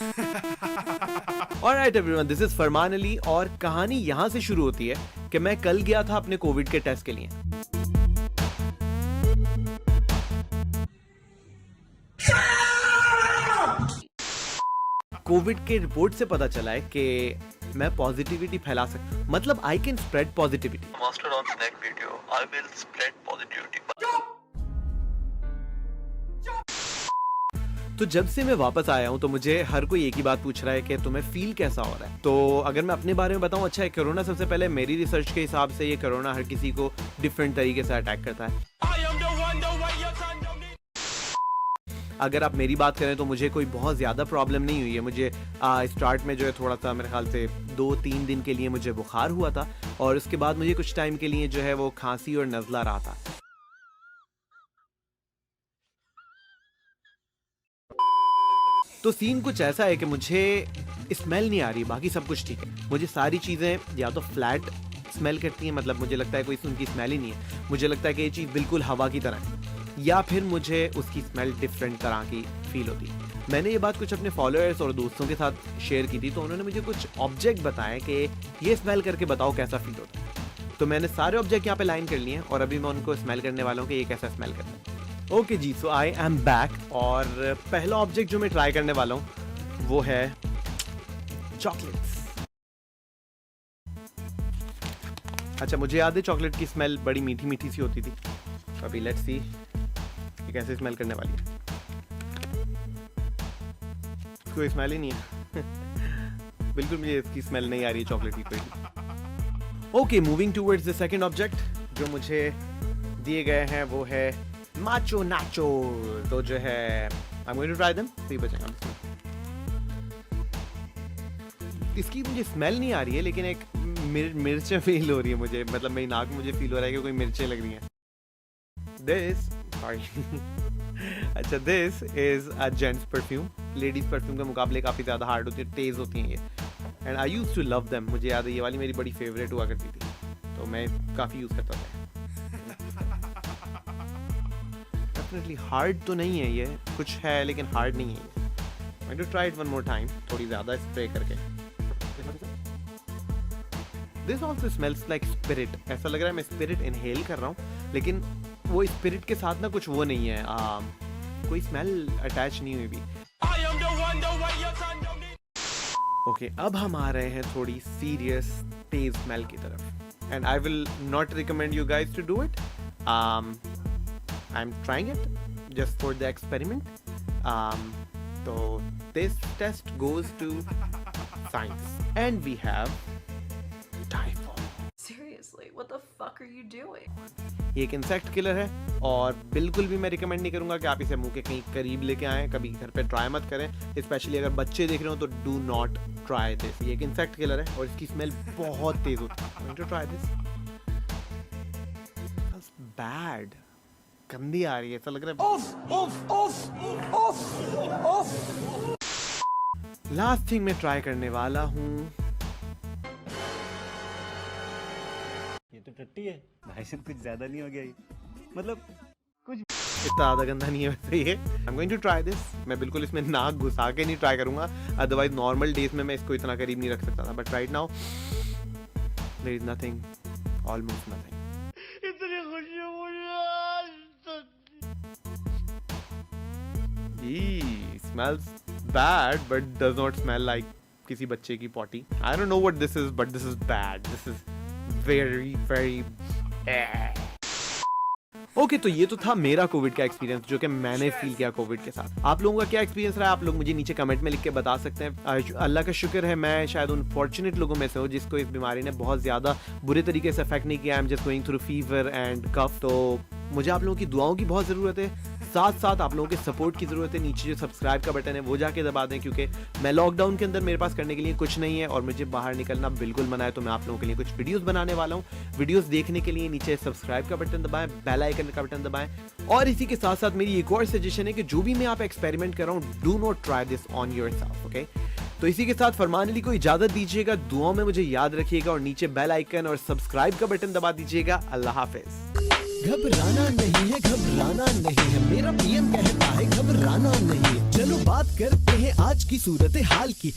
Alright everyone, this is फरमान अली और कहानी यहाँ से शुरू होती है कि मैं कल गया था अपने कोविड के टेस्ट के लिए। कोविड के रिपोर्ट से पता चला है कि मैं पॉजिटिविटी फैला सकता, मतलब I can spread positivity. Master on snack video, I will spread positivity. तो जब से मैं वापस आया हूं तो मुझे हर कोई एक ही बात पूछ रहा है कि तुम्हें फील कैसा हो रहा है। तो अगर मैं अपने बारे में बताऊं, अच्छा है, कोरोना सबसे पहले मेरी रिसर्च के हिसाब से ये कोरोना हर किसी को डिफरेंट तरीके से अटैक करता है। अगर आप मेरी बात करें तो मुझे कोई बहुत ज़्यादा प्रॉब्लम नहीं हुई है। मुझे स्टार्ट में जो है थोड़ा सा मेरे ख्याल से 2-3 दिन के लिए मुझे बुखार हुआ था और उसके बाद मुझे कुछ टाइम के लिए जो है वो खांसी और नज़ला रहा था। तो सीन कुछ ऐसा है कि मुझे स्मेल नहीं आ रही, बाकी सब कुछ ठीक है। मुझे सारी चीज़ें या तो फ्लैट स्मेल करती हैं, मतलब मुझे लगता है कोई उनकी स्मेल ही नहीं है। मुझे लगता है कि ये चीज़ बिल्कुल हवा की तरह है, या फिर मुझे उसकी स्मेल डिफरेंट तरह की फील होती है। मैंने ये बात कुछ अपने फॉलोअर्स और दोस्तों के साथ शेयर की थी, तो उन्होंने मुझे कुछ ऑब्जेक्ट बताए कि ये स्मेल करके बताओ कैसा फील होता है। तो मैंने सारे ऑब्जेक्ट यहाँ पे लाइन कर लिए हैं और अभी मैं उनको स्मेल करने वाला हूँ कि ये कैसा स्मेल करता है। ओके जी, सो आई एम बैक और पहला ऑब्जेक्ट जो मैं ट्राई करने वाला हूँ वो है चॉकलेट्स। अच्छा, मुझे याद है चॉकलेट की स्मेल बड़ी मीठी मीठी सी होती थी। अभी लेट्स सी ये कैसे स्मेल करने वाली है। कोई स्मेल ही नहीं है। बिल्कुल मुझे इसकी स्मेल नहीं आ रही है चॉकलेट की कोई। Okay, moving towards the second object जो मुझे दिए गए हैं वो है माचो नाचो। तो जो है I am going to try them. सही बचेगा इसकी मुझे स्मेल नहीं आ रही है, लेकिन एक मिर्चें फील हो रही है मुझे, मतलब मेरी नाक में मुझे फील हो रहा है कि कोई मिर्चें लग रही हैं। दिस अच्छा, this is a gents perfume. Ladies perfume के मुकाबले काफी ज्यादा हार्ड होती है, तेज होती हैं ये, and I used to love them. मुझे याद है ये वाली मेरी बड़ी फेवरेट हुआ करती थी, तो मैं काफी यूज करता था। डेफिनेटली हार्ड तो नहीं है ये, कुछ है लेकिन हार्ड नहीं है ये। I want to try it one more time, थोड़ी ज्यादा स्प्रे करके। This also smells like spirit. ऐसा लग रहा है मैं स्पिरिट इनहेल कर रहा हूँ, लेकिन वो स्पिरिट के साथ ना कुछ वो नहीं है, कोई स्मेल अटैच नहीं हुई भी। ओके, अब हम आ रहे हैं थोड़ी सीरियस तेज स्मेल की तरफ, and I will not recommend you guys to do it. I am trying it just for the experiment. तो this test goes to science and we have typhoid. Seriously, what the fuck are you doing? ये एक insect killer है और बिल्कुल भी मैं recommend नहीं करूंगा कि आप इसे मुंह के कहीं करीब लेके आएं। कभी घर पे ट्राई मत करें, स्पेशली अगर बच्चे देख रहे हो तो डू नॉट ट्राई दिस। ये एक इंसेक्ट किलर है और इसकी स्मेल बहुत तेज होती है। Going to try this. That's bad, गंदी आ रही है, ऐसा लग रहा है। लास्ट थिंग मैं ट्राई करने वाला हूँ, ये तो टट्टी है भाई साहब, कुछ ज्यादा नहीं हो गया ये, मतलब कुछ इतना ज़्यादा गंदा नहीं है वैसे ये। I am going to try this. मैं बिल्कुल इसमें नाक घुसा के नहीं ट्राई करूंगा, अदरवाइज नॉर्मल डेज में मैं इसको इतना करीब नहीं रख सकता था, but right now there is nothing, almost nothing. इतनी खुशी मुझे smells bad but does not smell like किसी बच्चे की potty. I don't know what this is, but this is bad. This is very very okay, तो ये तो था मेरा कोविड का एक्सपीरियंस जो कि मैंने फील किया कोविड के साथ। आप लोगों का क्या एक्सपीरियंस रहा है आप लोग मुझे नीचे कमेंट में लिख के बता सकते हैं। अल्लाह का शुक्र है मैं शायद उन फॉर्चुनेट लोगों में से हूँ जिसको इस बीमारी ने बहुत ज़्यादा बुरे तरीके से अफेक्ट नहीं किया। I am just going through fever and cough. तो मुझे आप लोगों की दुआओं की बहुत ज़रूरत है, साथ साथ आप लोगों के सपोर्ट की ज़रूरत है। नीचे जो सब्सक्राइब का बटन है वो जाके दबा दें, क्योंकि मैं लॉकडाउन के अंदर मेरे पास करने के लिए कुछ नहीं है और मुझे बाहर निकलना बिल्कुल मना है। तो मैं आप लोगों के लिए कुछ वीडियोस बनाने वाला हूँ। वीडियोस देखने के लिए नीचे सब्सक्राइब का बटन दबाएं, बेल आइकन का बटन दबाएं, और इसी के साथ साथ मेरी एक और सजेशन है कि जो भी मैं आप एक्सपेरिमेंट कर रहा हूँ, do not try this on yourself, okay. तो इसी के साथ फरमान अली को इजाजत दीजिएगा, दुआओं में मुझे याद रखिएगा और नीचे बेल आइकन और सब्सक्राइब का बटन दबा दीजिएगा। अल्लाह हाफिज। घबराना नहीं है, घबराना नहीं है, मेरा पीएम कहता है घबराना नहीं है। चलो बात करते हैं आज की सूरत हाल की।